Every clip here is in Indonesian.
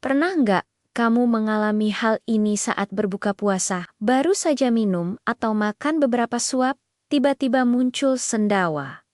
Pernah nggak kamu mengalami hal ini saat berbuka puasa? Baru saja minum atau makan beberapa suap, tiba-tiba muncul sendawa.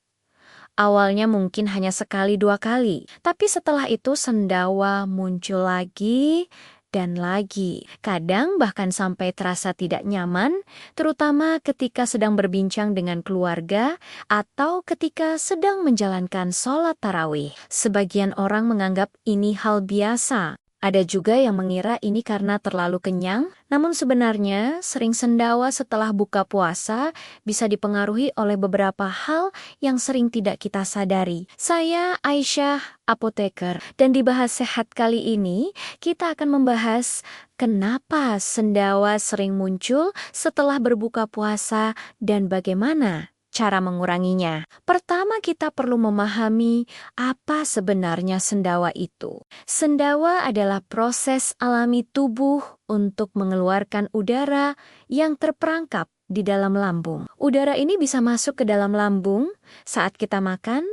Awalnya mungkin hanya sekali dua kali, tapi setelah itu sendawa muncul lagi dan lagi. Kadang bahkan sampai terasa tidak nyaman, terutama ketika sedang berbincang dengan keluarga atau ketika sedang menjalankan sholat tarawih. Sebagian orang menganggap ini hal biasa. Ada juga yang mengira ini karena terlalu kenyang, namun sebenarnya sering sendawa setelah buka puasa bisa dipengaruhi oleh beberapa hal yang sering tidak kita sadari. Saya Aisyah, apoteker, dan di Bahas Sehat kali ini kita akan membahas kenapa sendawa sering muncul setelah berbuka puasa dan bagaimana cara menguranginya. Pertama, kita perlu memahami apa sebenarnya sendawa itu. Sendawa adalah proses alami tubuh untuk mengeluarkan udara yang terperangkap di dalam lambung. Udara ini bisa masuk ke dalam lambung saat kita makan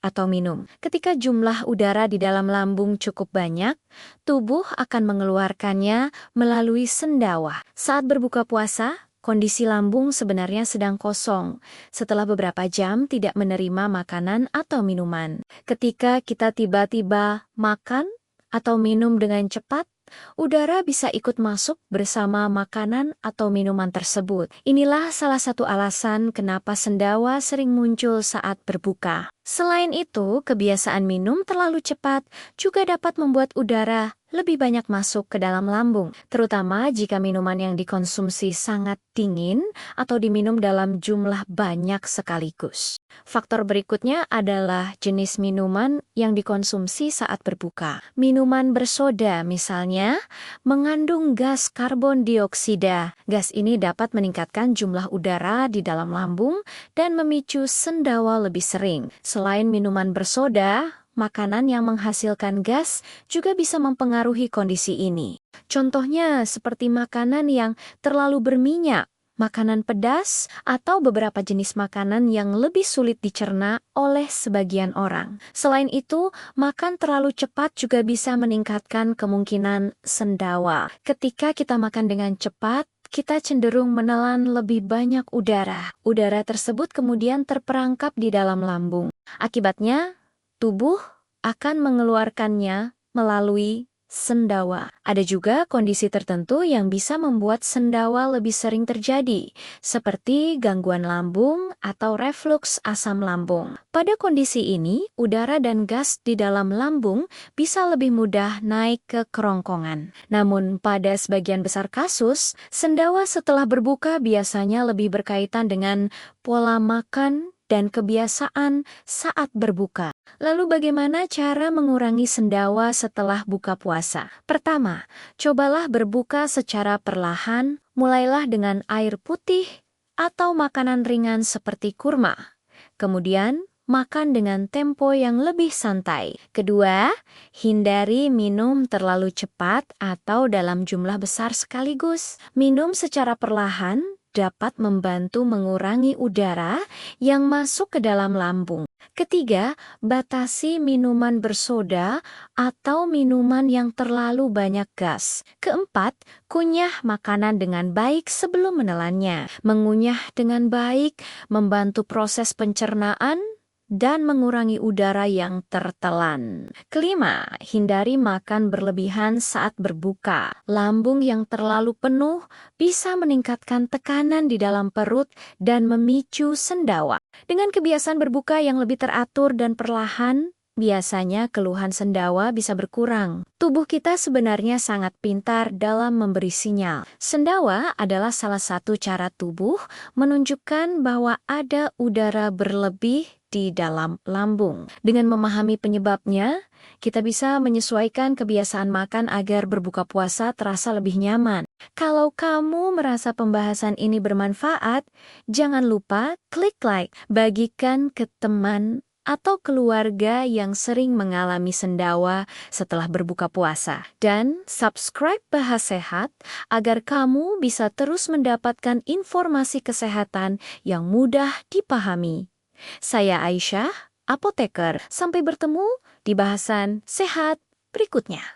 atau minum. Ketika jumlah udara di dalam lambung cukup banyak, tubuh akan mengeluarkannya melalui sendawa. Saat berbuka puasa, kondisi lambung sebenarnya sedang kosong setelah beberapa jam tidak menerima makanan atau minuman. Ketika kita tiba-tiba makan atau minum dengan cepat, udara bisa ikut masuk bersama makanan atau minuman tersebut. Inilah salah satu alasan kenapa sendawa sering muncul saat berbuka. Selain itu, kebiasaan minum terlalu cepat juga dapat membuat udara lebih banyak masuk ke dalam lambung, terutama jika minuman yang dikonsumsi sangat dingin atau diminum dalam jumlah banyak sekaligus. Faktor berikutnya adalah jenis minuman yang dikonsumsi saat berbuka. Minuman bersoda misalnya mengandung gas karbon dioksida. Gas ini dapat meningkatkan jumlah udara di dalam lambung dan memicu sendawa lebih sering. Selain minuman bersoda, makanan yang menghasilkan gas juga bisa mempengaruhi kondisi ini. Contohnya seperti makanan yang terlalu berminyak, makanan pedas, atau beberapa jenis makanan yang lebih sulit dicerna oleh sebagian orang. Selain itu, makan terlalu cepat juga bisa meningkatkan kemungkinan sendawa. Ketika kita makan dengan cepat, kita cenderung menelan lebih banyak udara. Udara tersebut kemudian terperangkap di dalam lambung. Akibatnya, tubuh akan mengeluarkannya melalui sendawa. Ada juga kondisi tertentu yang bisa membuat sendawa lebih sering terjadi, seperti gangguan lambung atau refluks asam lambung. Pada kondisi ini, udara dan gas di dalam lambung bisa lebih mudah naik ke kerongkongan. Namun, pada sebagian besar kasus, sendawa setelah berbuka biasanya lebih berkaitan dengan pola makan dan kebiasaan saat berbuka. Lalu bagaimana cara mengurangi sendawa setelah buka puasa? Pertama, cobalah berbuka secara perlahan, mulailah dengan air putih atau makanan ringan seperti kurma. Kemudian, makan dengan tempo yang lebih santai. Kedua, hindari minum terlalu cepat atau dalam jumlah besar sekaligus. Minum secara perlahan dapat membantu mengurangi udara yang masuk ke dalam lambung. Ketiga, batasi minuman bersoda atau minuman yang terlalu banyak gas. Keempat, kunyah makanan dengan baik sebelum menelannya. Mengunyah dengan baik membantu proses pencernaan dan mengurangi udara yang tertelan. Kelima, hindari makan berlebihan saat berbuka. Lambung yang terlalu penuh bisa meningkatkan tekanan di dalam perut dan memicu sendawa. Dengan kebiasaan berbuka yang lebih teratur dan perlahan, biasanya keluhan sendawa bisa berkurang. Tubuh kita sebenarnya sangat pintar dalam memberi sinyal. Sendawa adalah salah satu cara tubuh menunjukkan bahwa ada udara berlebih di dalam lambung. Dengan memahami penyebabnya, kita bisa menyesuaikan kebiasaan makan agar berbuka puasa terasa lebih nyaman. Kalau kamu merasa pembahasan ini bermanfaat, jangan lupa klik like, bagikan ke teman atau keluarga yang sering mengalami sendawa setelah berbuka puasa. Dan subscribe Bahas Sehat agar kamu bisa terus mendapatkan informasi kesehatan yang mudah dipahami. Saya Aisyah, apoteker. Sampai bertemu di bahasan sehat berikutnya.